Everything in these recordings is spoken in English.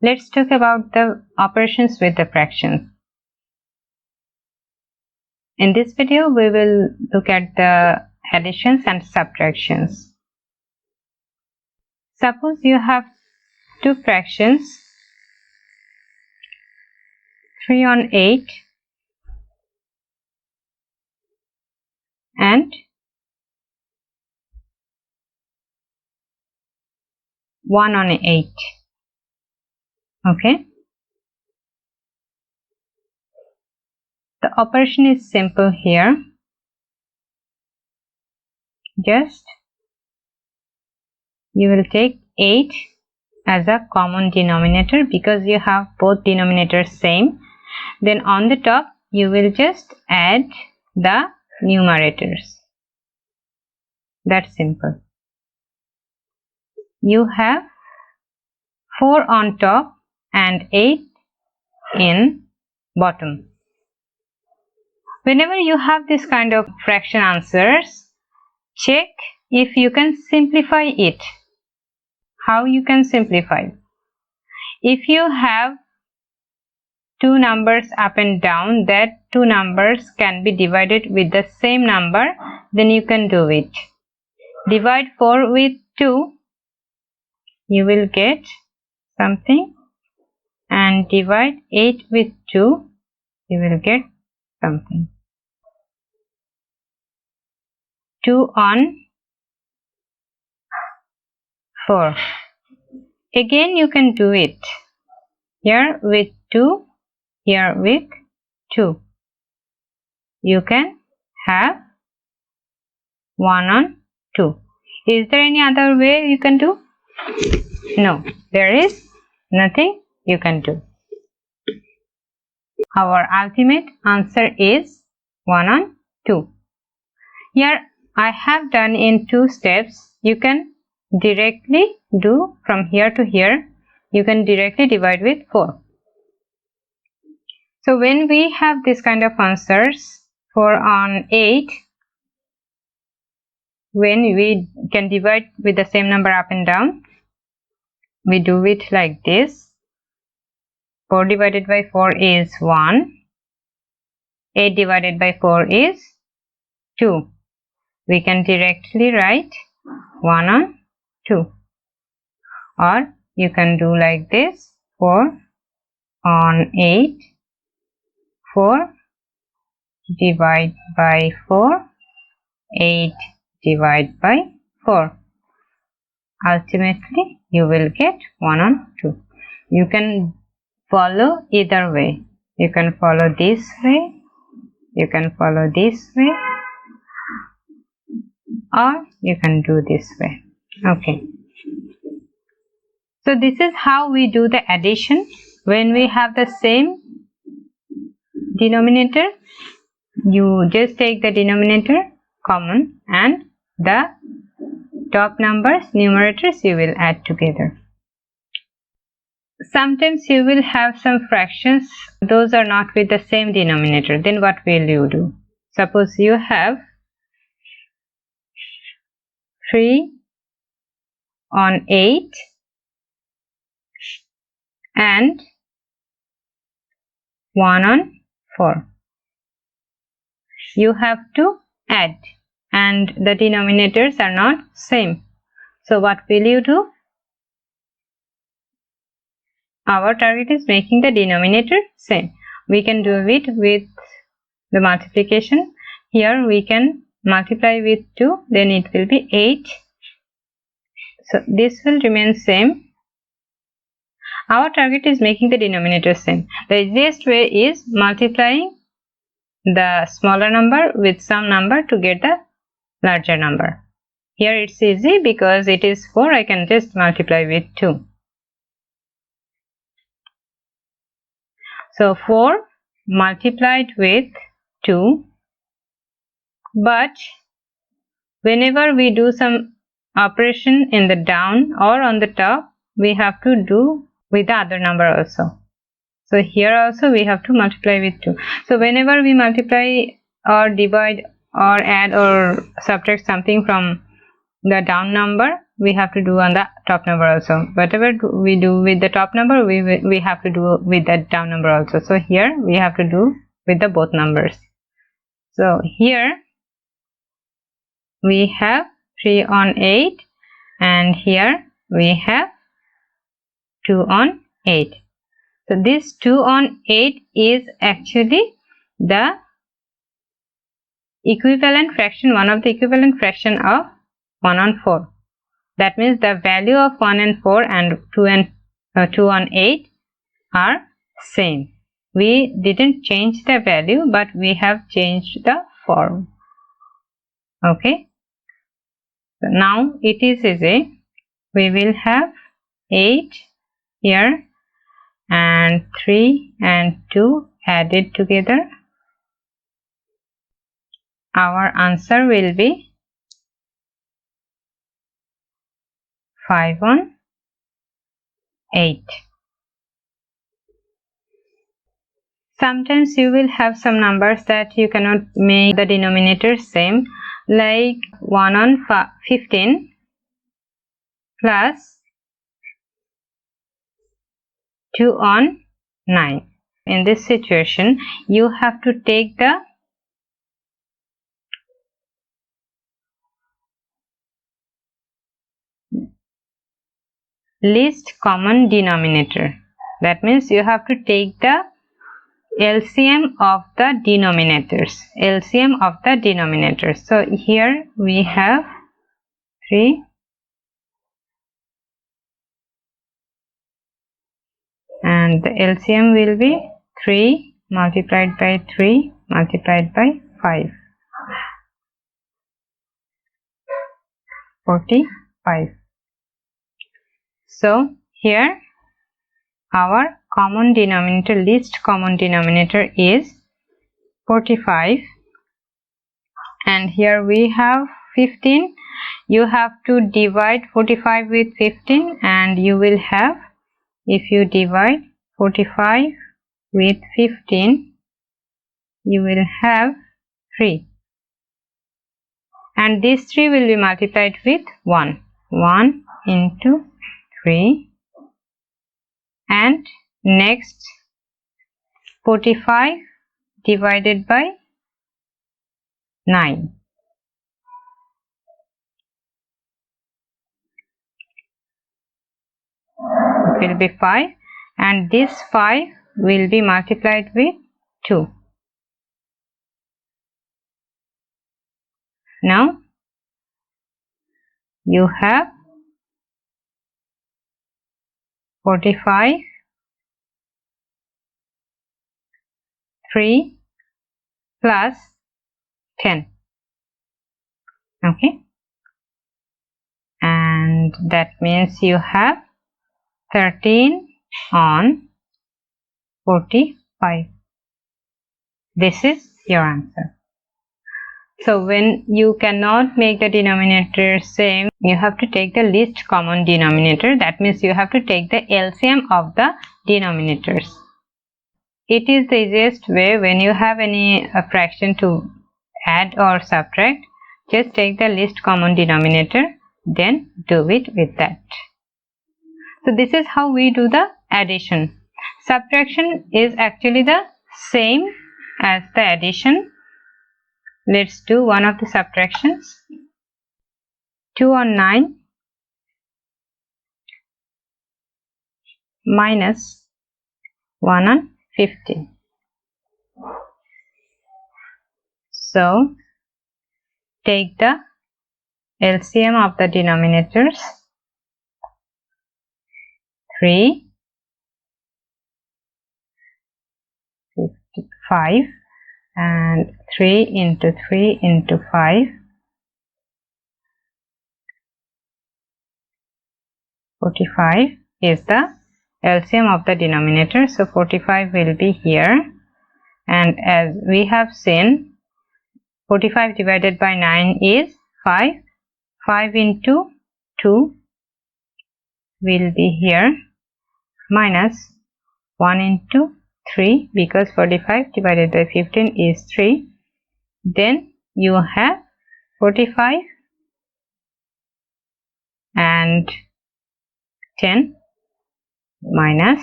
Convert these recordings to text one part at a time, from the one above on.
Let's talk about the operations with the fractions. In this video, we will look at the additions and subtractions. Suppose you have two fractions, 3 on 8 and 1 on 8. Okay. The operation is simple here. Just you will take 8 as a common denominator because you have both denominators same. Then on the top you will just add the numerators. That's simple. You have 4 on top and 8 in bottom. Whenever you have this kind of fraction answers, check if you can simplify it. How you can simplify? If you have two numbers up and down, that two numbers can be divided with the same number, then you can do it. Divide 4 with 2, you will get something, and divide 8 with 2, you will get something. 2 on 4. Again you can do it. Here with 2, here with 2. You can have 1 on 2. Is there any other way you can do? No, there is nothing you can do. Our ultimate answer is 1 on 2. Here I have done in 2 steps. You can directly do from here to here. You can directly divide with 4. So when we have this kind of answers, 4 on 8, when we can divide with the same number up and down, we do it like this. 4 divided by 4 is 1. 8 divided by 4 is 2. We can directly write 1 on 2. Or you can do like this. 4 on 8. 4 divide by 4. 8 divide by 4. Ultimately, you will get 1 on 2. You can follow either way. You can follow this way. You can follow this way. Or you can do this way. Okay. So this is how we do the addition. When we have the same denominator, you just take the denominator common and the top numbers, numerators, you will add together. Sometimes you will have some fractions, those are not with the same denominator. Then what will you do? Suppose you have 3 on 8 and 1 on 4. You have to add and the denominators are not same. So what will you do? Our target is making the denominator same. We can do it with the multiplication. Here we can multiply with 2, then it will be 8. So this will remain same. Our target is making the denominator same. The easiest way is multiplying the smaller number with some number to get the larger number. Here it's easy because it is 4, I can just multiply with 2. So 4 multiplied with 2, but whenever we do some operation in the down or on the top, we have to do with the other number also. So here also we have to multiply with 2. So whenever we multiply or divide or add or subtract something from the down number, we have to do on the top number also. Whatever we do with the top number, we have to do with the down number also. So here we have to do with the both numbers. So here we have 3 on 8 and here we have 2 on 8. So this 2 on 8 is actually the equivalent fraction, one of the equivalent fraction of 1 on 4. That means the value of 1 and 4 and 2 on 8 are same. We didn't change the value, but we have changed the form. Okay. So now it is easy. We will have 8 here and 3 and 2 added together. Our answer will be 5 on 8. Sometimes you will have some numbers that you cannot make the denominator same, like 1 on 15 plus 2 on 9. In this situation, you have to take the least common denominator. That means you have to take the LCM of the denominators. LCM of the denominators. So here we have 3 and the LCM will be 3 multiplied by 3 multiplied by 5. 45. So here our common denominator, least common denominator is 45, and here we have 15. You have to divide 45 with 15 and you will have, if you divide 45 with 15, you will have 3, and this 3 will be multiplied with 1. 1 into 3, and next 45 divided by 9. It will be 5, and this 5 will be multiplied with 2. Now you have 45, 3 plus 10. Okay, and that means you have 13 on 45. This is your answer. So when you cannot make the denominator same, you have to take the least common denominator. That means you have to take the LCM of the denominators. It is the easiest way. When you have any fraction to add or subtract, just take the least common denominator, then do it with that. So this is how we do the addition. Subtraction is actually the same as the addition. Let's do one of the subtractions. 2 on 9 minus 1 on 15. So take the LCM of the denominators. 3, 55, and 3 into 3 into 5, 45 is the LCM of the denominator. So 45 will be here, and as we have seen, 45 divided by 9 is 5. 5 into 2 will be here, minus 1 into 3, because 45 divided by 15 is 3. Then you have 45 and 10 minus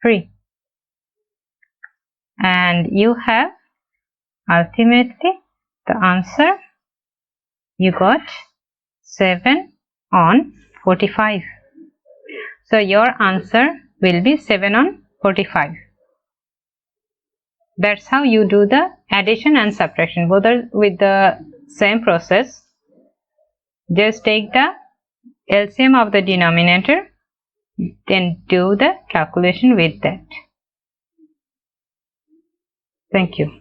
3, and you have ultimately the answer. You got 7 on 45. So your answer will be 7 on 45. That's how you do the addition and subtraction. Both are with the same process. Just take the LCM of the denominator, then do the calculation with that. Thank you.